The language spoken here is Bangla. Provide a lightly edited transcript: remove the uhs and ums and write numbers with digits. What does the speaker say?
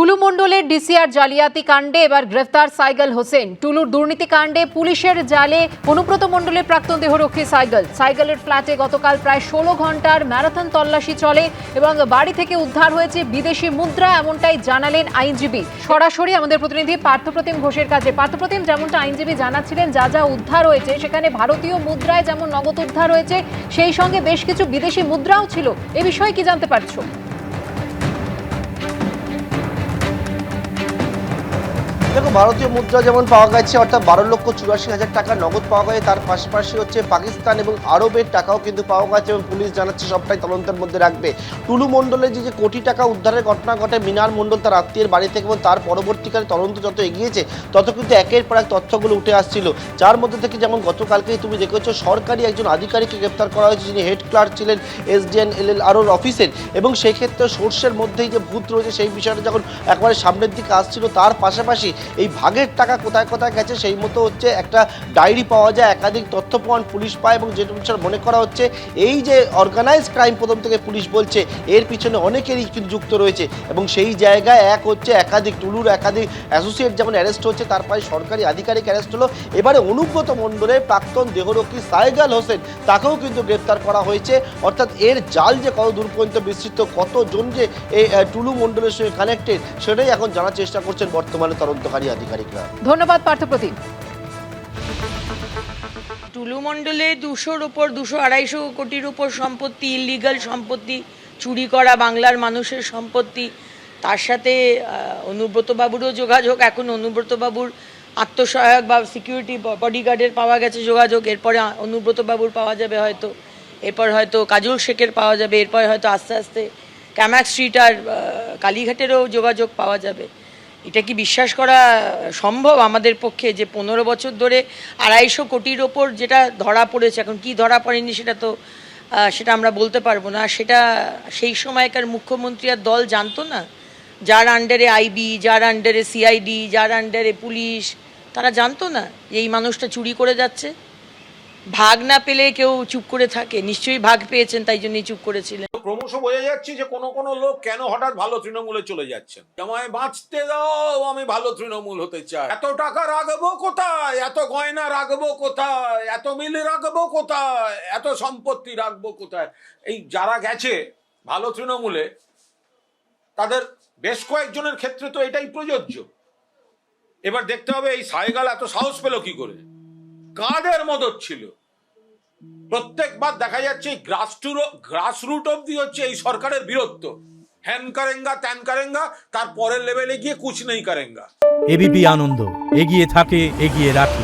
টুলু মণ্ডলের ডিসিআর জালিয়াতি কাণ্ডে এবার গ্রেফতার সাইগল হোসেন। টুলুর দুর্নীতি কাণ্ডে পুলিশের জালে অনুব্রত মণ্ডলের প্রাক্তন দেহরক্ষী সাইগলের ফ্ল্যাটে গতকাল প্রায় 16 ঘন্টার ম্যারাথন তল্লাশি চলে এবং বাড়ি থেকে উদ্ধার হয়েছে বিদেশি মুদ্রা, এমনটাই জানালেন আইনজীবী। সরাসরি আমাদের প্রতিনিধি পার্থপ্রতিম ঘোষের কাছে। পার্থপ্রতিম, যেমনটা আইনজীবী জানাচ্ছিলেন, যা যা উদ্ধার হয়েছে সেখানে ভারতীয় মুদ্রায় যেমন নগদ উদ্ধার হয়েছে, সেই সঙ্গে বেশ কিছু বিদেশি মুদ্রাও ছিল। এ বিষয়ে কি জানতে পারছো? দেখো, ভারতীয় মুদ্রা যেমন পাওয়া গেছে, অর্থাৎ 12,84,000 টাকা নগদ পাওয়া গেছে। তার পাশাপাশি হচ্ছে পাকিস্তান এবং আরবের টাকাও কিন্তু পাওয়া গেছে এবং পুলিশ জানাচ্ছে সবটাই তদন্তের মধ্যে রাখবে। টুলু মণ্ডলের যে কোটি টাকা উদ্ধারের ঘটনা ঘটে মিনার মণ্ডল তার আত্মীয়ের বাড়ি থেকে, এবং তার পরবর্তীকালে তদন্ত যত এগিয়েছে তত কিন্তু একের পর এক তথ্যগুলো উঠে আসছিল, যার মধ্যে থেকে যেমন গতকালকেই তুমি দেখেছো সরকারি একজন আধিকারিককে গ্রেপ্তার করা হয়েছে, যিনি হেড ক্লার্ক ছিলেন SDN-LLROর অফিসের, এবং সেই ক্ষেত্রে সোর্সের মধ্যেই যে ভূত রয়েছে সেই বিষয়টা যখন একবারে সামনের দিকে আসছিল, তার পাশাপাশি এই ভাগের টাকা কোথায় কোথায় গেছে সেই মতো হচ্ছে একটা ডায়েরি পাওয়া যায়, একাধিক তথ্য প্রমাণ পুলিশ পায়, এবং যেটা মনে করা হচ্ছে এই যে অর্গানাইজ ক্রাইম প্রথম থেকে পুলিশ বলছে এর পিছনে অনেকেরই কিন্তু যুক্ত রয়েছে, এবং সেই জায়গায় এক হচ্ছে একাধিক টুলুর একাধিক অ্যাসোসিয়েট যেমন অ্যারেস্ট হচ্ছে, তার পাশে সরকারি আধিকারিক অ্যারেস্ট হলো। এবারে অনুব্রত মণ্ডলের প্রাক্তন দেহরক্ষী সাইগল হোসেন, তাকেও কিন্তু গ্রেপ্তার করা হয়েছে। অর্থাৎ এর জাল যে কত দূর পর্যন্ত বিস্তৃত, কতজন যে এই টুলু মণ্ডলের সঙ্গে কানেক্টেড, সেটাই এখন জানার চেষ্টা করছেন বর্তমানে তদন্তকারী আধিকারিকরা। ধন্যবাদ পার্থপ্রতিম। টুলু মণ্ডলে 200-র উপর 200-250 কোটির উপর সম্পত্তি, ইলিগাল সম্পত্তি, চুরি করা বাংলার মানুষের সম্পত্তি। তার সাথে অনুব্রতবাবুরও যোগাযোগ। এখন অনুব্রতবাবুর আত্মসহায়ক বা সিকিউরিটি বডিগার্ডের পাওয়া গেছে যোগাযোগ, এরপরে অনুব্রতবাবুর পাওয়া যাবে হয়তো, এরপর হয়তো কাজল শেখের পাওয়া যাবে, এরপর হয়তো আস্তে আস্তে ক্যামাক স্ট্রিট আর কালীঘাটেরও যোগাযোগ পাওয়া যাবে। এটা কি বিশ্বাস করা সম্ভব আমাদের পক্ষে যে 15 বছর ধরে 250 কোটির ওপর যেটা ধরা পড়েছে? এখন কি ধরা পড়েনি সেটা আমরা বলতে পারবো না। সেটা সেই সময়কার মুখ্যমন্ত্রী আর দল জানতো না? যার আন্ডারে আইবি, যার আন্ডারে সিআইডি, যার আন্ডারে পুলিশ, তারা জানতো না যে এই মানুষটা চুরি করে যাচ্ছে? ভাগ না পেলে কেউ চুপ করে থাকে? নিশ্চয়ই ভাগ পেয়েছেন, তাই জন্যই চুপ করেছিলেন। ক্রমশ বোঝা যাচ্ছে যে কোন কোন লোক কেন হঠাৎ ভালো তৃণমূলে চলে যাচ্ছেন। আমায় বাঁচতে দাও, আমি ভালো তৃণমূল হতে চাই। এত টাকা রাখবো কোথায়, এত গয়না রাখবো কোথায়, এত মিল রাখবো কোথায়, এত সম্পত্তি রাখবো কোথায়? এই যারা গেছে ভালো তৃণমূলে, তাদের বেশ কয়েকজনের ক্ষেত্রে তো এটাই প্রযোজ্য। এবার দেখতে হবে এই সাইগল এত সাহস পেল কি করে, কাদের মদত ছিল। প্রত্যেকবার দেখা যাচ্ছে গ্রাসরুট অব্দি হচ্ছে এই সরকারের বীরত্ব। হ্যান কারেঙ্গা ত্যান কারেঙ্গা, তার পরের লেভেলে গিয়ে কুছ নেই কারেঙ্গা। এবিপি আনন্দ এগিয়ে থাকে, এগিয়ে রাখে।